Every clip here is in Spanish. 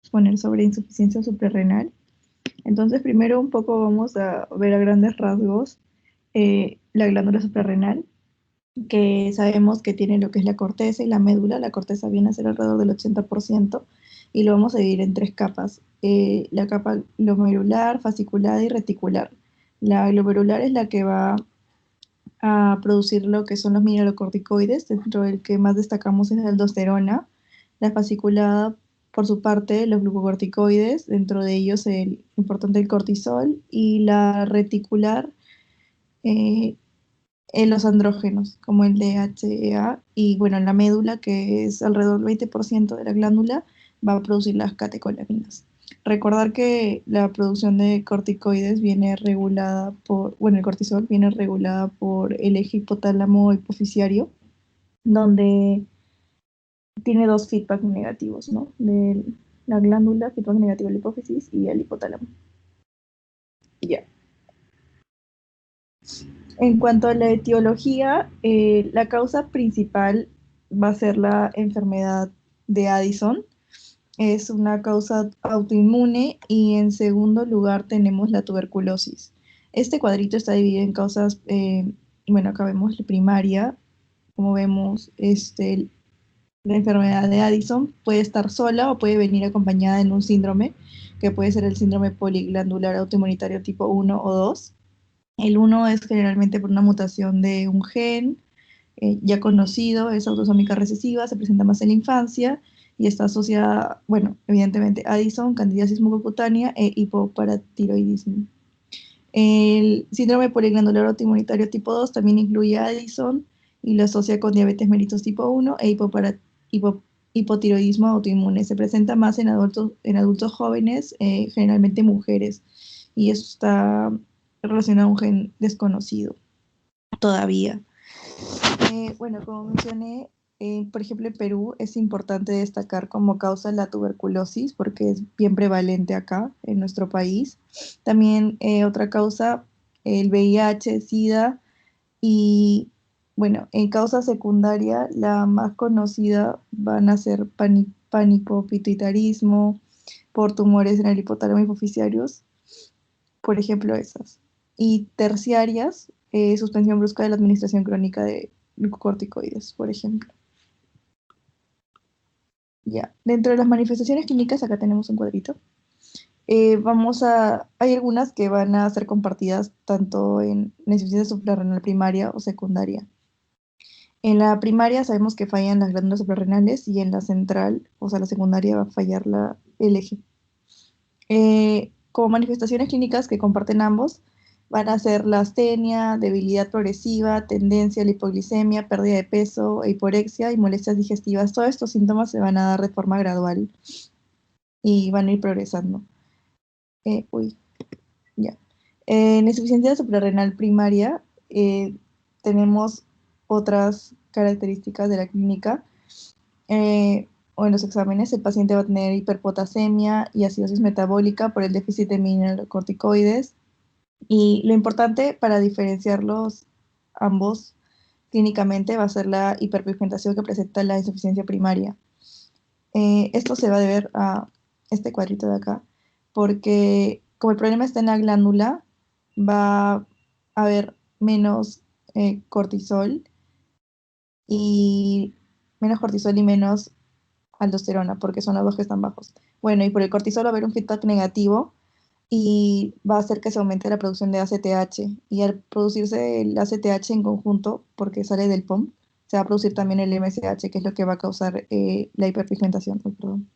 exponer sobre insuficiencia suprarrenal. Entonces, primero un poco vamos a ver a grandes rasgos la glándula suprarrenal, que sabemos que tiene lo que es la corteza y la médula. La corteza viene a ser alrededor del 80% y lo vamos a dividir en tres capas. La capa glomerular, fasciculada y reticular. La glomerular es la que va a producir lo que son los mineralocorticoides, dentro del que más destacamos es la aldosterona. La fasciculada, por su parte, los glucocorticoides, dentro de ellos el importante el cortisol, y la reticular, eh, los andrógenos, como el DHEA, y bueno, la médula, que es alrededor del 20% de la glándula, va a producir las catecolaminas. Recordar que la producción de corticoides viene regulada por, bueno, el cortisol viene regulada por el eje hipotálamo hipofisiario, donde tiene dos feedback negativos, ¿no? De la glándula, feedback negativo de la hipófisis y el hipotálamo. Ya. En cuanto a la etiología, la causa principal va a ser la enfermedad de Addison. Es una causa autoinmune y en segundo lugar tenemos la tuberculosis. Este cuadrito está dividido en causas, bueno, acá vemos la primaria, como vemos, la enfermedad de Addison puede estar sola o puede venir acompañada en un síndrome, que puede ser el síndrome poliglandular autoinmunitario tipo 1 o 2. El uno es generalmente por una mutación de un gen ya conocido, es autosómica recesiva, se presenta más en la infancia y está asociada, bueno, evidentemente, a Addison, candidiasis mucocutánea e hipoparatiroidismo. El síndrome poliglandular autoinmunitario tipo 2 también incluye a Addison y lo asocia con diabetes mellitus tipo 1 e hipotiroidismo autoinmune. Se presenta más en adultos jóvenes, generalmente mujeres, y eso está relacionado a un gen desconocido todavía. Bueno, como mencioné, por ejemplo, en Perú es importante destacar como causa la tuberculosis porque es bien prevalente acá en nuestro país. También otra causa, el VIH, SIDA y, bueno, en causa secundaria, la más conocida van a ser pánico pituitarismo por tumores en el hipotálamo hipofisiarios, por ejemplo, esas. Y terciarias, suspensión brusca de la administración crónica de glucocorticoides, por ejemplo. Ya, dentro de las manifestaciones clínicas, acá tenemos un cuadrito. Hay algunas que van a ser compartidas tanto en insuficiencia suprarrenal primaria o secundaria. En la primaria sabemos que fallan las glándulas suprarrenales y en la central, o sea, la secundaria, va a fallar el eje. Como manifestaciones clínicas que comparten ambos, van a ser la astenia, debilidad progresiva, tendencia a la hipoglicemia, pérdida de peso, hiporexia y molestias digestivas. Todos estos síntomas se van a dar de forma gradual y van a ir progresando. Uy, ya. En insuficiencia suprarrenal primaria tenemos otras características de la clínica. O en los exámenes, el paciente va a tener hiperpotasemia y acidosis metabólica por el déficit de mineralocorticoides. Y lo importante para diferenciarlos ambos clínicamente va a ser la hiperpigmentación que presenta la insuficiencia primaria. Esto se va a deber a este cuadrito de acá, porque como el problema está en la glándula, va a haber menos cortisol y menos aldosterona, porque son los dos que están bajos. Bueno, y por el cortisol va a haber un feedback negativo y va a hacer que se aumente la producción de ACTH. Y al producirse el ACTH en conjunto, porque sale del POM, se va a producir también el MSH, que es lo que va a causar la hiperpigmentación. Ay, perdón.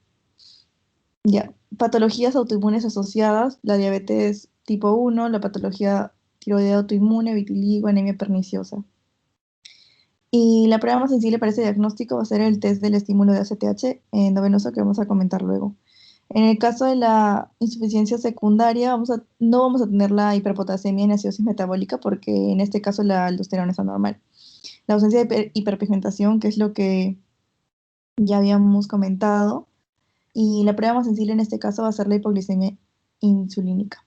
Ya, patologías autoinmunes asociadas, la diabetes tipo 1, la patología tiroidea autoinmune, vitiligo, anemia perniciosa. Y la prueba más sensible para este diagnóstico va a ser el test del estímulo de ACTH endovenoso que vamos a comentar luego. En el caso de la insuficiencia secundaria, no vamos a tener la hiperpotasemia ni acidosis metabólica porque en este caso la aldosterona está normal. La ausencia de hiperpigmentación, que es lo que ya habíamos comentado, y la prueba más sensible en este caso va a ser la hipoglicemia insulínica.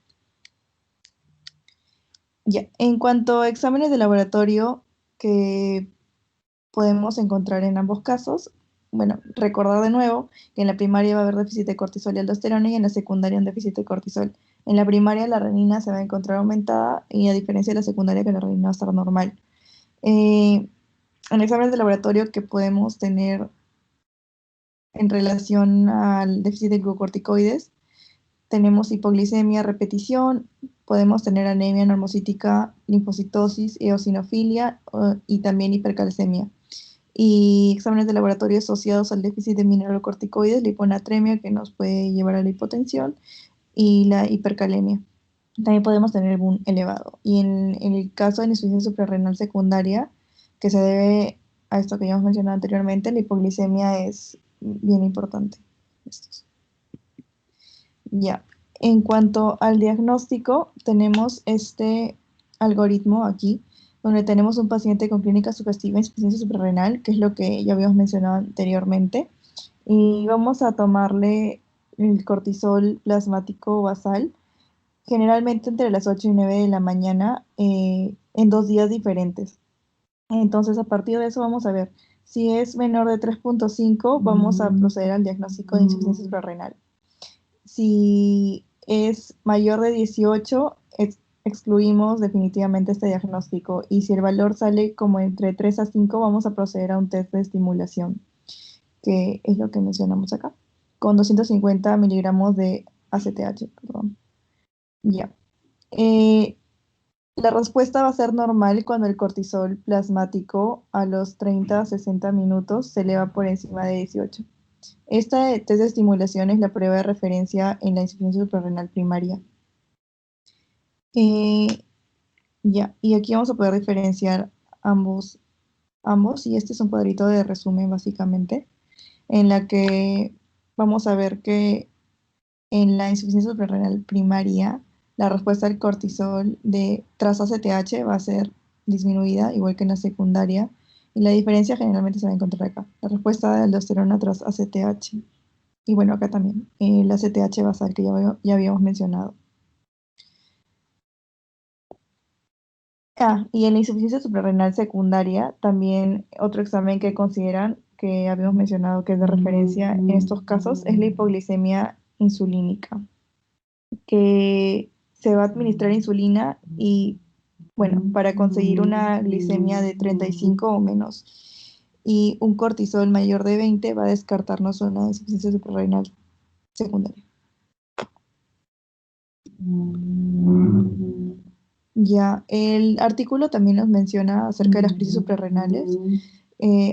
Ya, en cuanto a exámenes de laboratorio que podemos encontrar en ambos casos, bueno, recordar de nuevo que en la primaria va a haber déficit de cortisol y aldosterona y en la secundaria un déficit de cortisol. En la primaria la renina se va a encontrar aumentada y a diferencia de la secundaria que la renina va a estar normal. Eh, en exámenes de laboratorio que podemos tener en relación al déficit de glucocorticoides, tenemos hipoglicemia a repetición, podemos tener anemia normocítica, linfocitosis, eosinofilia y también hipercalcemia. Y exámenes de laboratorio asociados al déficit de mineralocorticoides, la hiponatremia que nos puede llevar a la hipotensión y la hipercalemia. También podemos tener BUN elevado. Y en el caso de insuficiencia suprarrenal secundaria, que se debe a esto que ya hemos mencionado anteriormente, la hipoglicemia es bien importante. Estos. Ya. En cuanto al diagnóstico, tenemos este algoritmo aquí, donde tenemos un paciente con clínica sugestiva de insuficiencia suprarrenal, que es lo que ya habíamos mencionado anteriormente, y vamos a tomarle el cortisol plasmático basal, generalmente entre las 8 y 9 de la mañana, en 2 días diferentes. Entonces, a partir de eso vamos a ver, si es menor de 3,5, vamos a proceder al diagnóstico de insuficiencia suprarrenal. Si es mayor de 18, excluimos definitivamente este diagnóstico. Y si el valor sale como entre 3 a 5, vamos a proceder a un test de estimulación, que es lo que mencionamos acá, con 250 miligramos de ACTH. Perdón. Ya. Eh, la respuesta va a ser normal cuando el cortisol plasmático a los 30 a 60 minutos se eleva por encima de 18. Esta test de estimulación es la prueba de referencia en la insuficiencia suprarrenal primaria. Eh, ya, y aquí vamos a poder diferenciar ambos, y este es un cuadrito de resumen básicamente, en la que vamos a ver que en la insuficiencia suprarrenal primaria, la respuesta al cortisol tras ACTH va a ser disminuida, igual que en la secundaria, y la diferencia generalmente se va a encontrar acá. La respuesta de aldosterona tras ACTH. Y bueno, acá también, el ACTH basal que ya habíamos mencionado. Y en la insuficiencia suprarrenal secundaria, también otro examen que consideran, que habíamos mencionado que es de referencia en estos casos, es la hipoglicemia insulínica, que se va a administrar insulina y, bueno, para conseguir una glicemia de 35 o menos y un cortisol mayor de 20 va a descartarnos una insuficiencia suprarrenal secundaria. Ya, el artículo también nos menciona acerca de las crisis suprarrenales.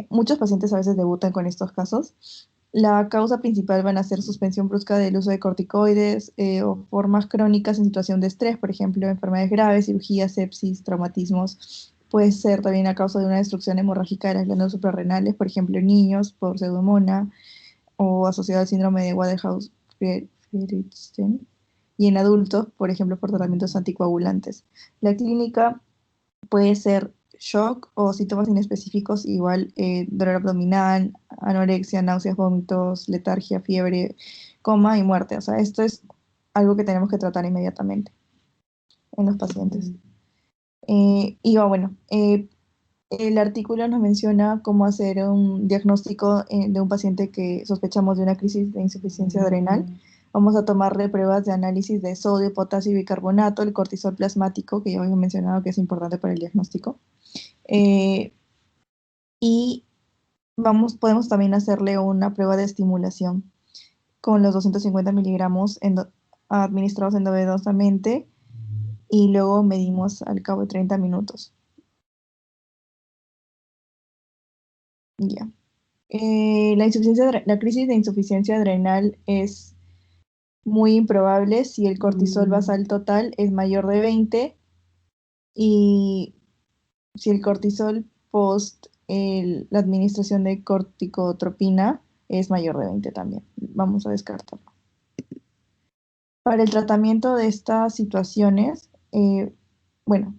Muchos pacientes a veces debutan con estos casos. La causa principal van a ser suspensión brusca del uso de corticoides o formas crónicas en situación de estrés, por ejemplo, enfermedades graves, cirugía, sepsis, traumatismos. Puede ser también a causa de una destrucción hemorrágica de las glándulas suprarrenales, por ejemplo, en niños por pseudomonas o asociado al síndrome de Waterhouse-Friderichsen, y en adultos, por ejemplo, por tratamientos anticoagulantes. La clínica puede ser shock o síntomas inespecíficos, igual dolor abdominal, anorexia, náuseas, vómitos, letargia, fiebre, coma y muerte. O sea, esto es algo que tenemos que tratar inmediatamente en los pacientes. El artículo nos menciona cómo hacer un diagnóstico de un paciente que sospechamos de una crisis de insuficiencia adrenal. Vamos a tomarle pruebas de análisis de sodio, potasio y bicarbonato, el cortisol plasmático, que ya había mencionado que es importante para el diagnóstico. Eh, y podemos también hacerle una prueba de estimulación con los 250 miligramos administrados endovenosamente y luego medimos al cabo de 30 minutos. Ya. La crisis de insuficiencia adrenal es muy improbable si el cortisol basal total es mayor de 20 y si el cortisol post la administración de corticotropina es mayor de 20 también. Vamos a descartarlo. Para el tratamiento de estas situaciones, bueno,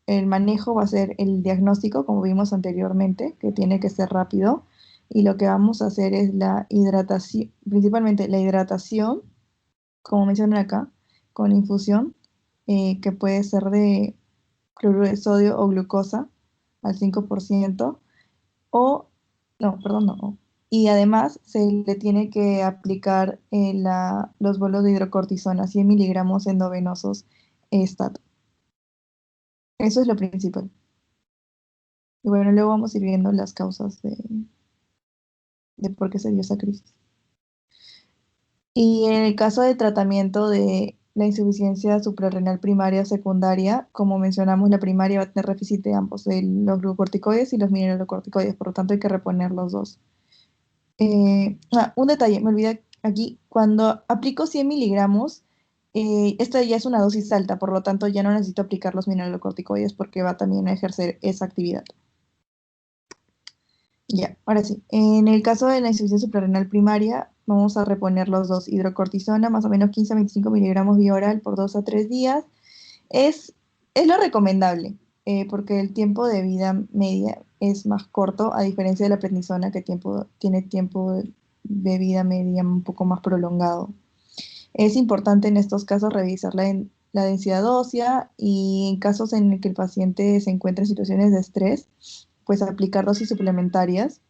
el manejo va a ser el diagnóstico, como vimos anteriormente, que tiene que ser rápido. Y lo que vamos a hacer es la hidratación, principalmente la hidratación, como mencioné acá, con infusión, que puede ser de cloruro de sodio o glucosa al 5%, o, no, perdón, no, y además se le tiene que aplicar los bolos de hidrocortisona, 100 miligramos endovenosos STAT. Eso es lo principal. Y bueno, luego vamos a ir viendo las causas de por qué se dio esa crisis. Y en el caso de tratamiento de la insuficiencia suprarrenal primaria o secundaria, como mencionamos, la primaria va a tener déficit de ambos, de los glucocorticoides y los mineralocorticoides, por lo tanto hay que reponer los dos. Un detalle, me olvidé aquí, cuando aplico 100 miligramos, esta ya es una dosis alta, por lo tanto ya no necesito aplicar los mineralocorticoides porque va también a ejercer esa actividad. Ya, ahora sí. En el caso de la insuficiencia suprarrenal primaria, vamos a reponer los dos. Hidrocortisona, más o menos 15 a 25 miligramos vía oral por 2 a 3 días. Es, es lo recomendable, porque el tiempo de vida media es más corto, a diferencia de la prednisona, que tiene tiempo de vida media un poco más prolongado. Es importante en estos casos revisar la densidad ósea y en casos en el que el paciente se encuentra en situaciones de estrés, pues aplicar dosis suplementarias.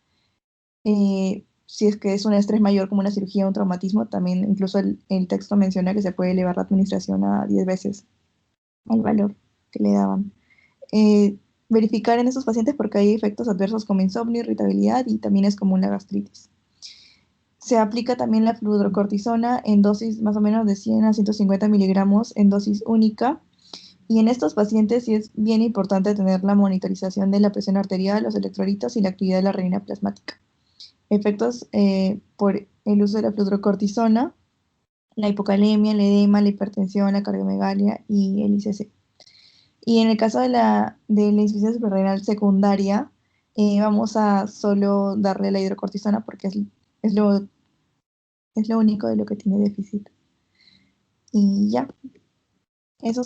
Si es que es un estrés mayor como una cirugía o un traumatismo, también incluso el texto menciona que se puede elevar la administración a 10 veces el valor que le daban. Eh, Verificar en esos pacientes porque hay efectos adversos como insomnio, irritabilidad y también es común la gastritis. Se aplica también la fludrocortisona en dosis más o menos de 100 a 150 miligramos en dosis única. Y en estos pacientes sí es bien importante tener la monitorización de la presión arterial, los electrolitos y la actividad de la renina plasmática. Efectos por el uso de la fludrocortisona, la hipocalemia, el edema, la hipertensión, la cardiomegalia y el ICC. Y en el caso de la insuficiencia suprarrenal secundaria, vamos a solo darle la hidrocortisona porque es lo, es lo único de lo que tiene déficit. Y ya, eso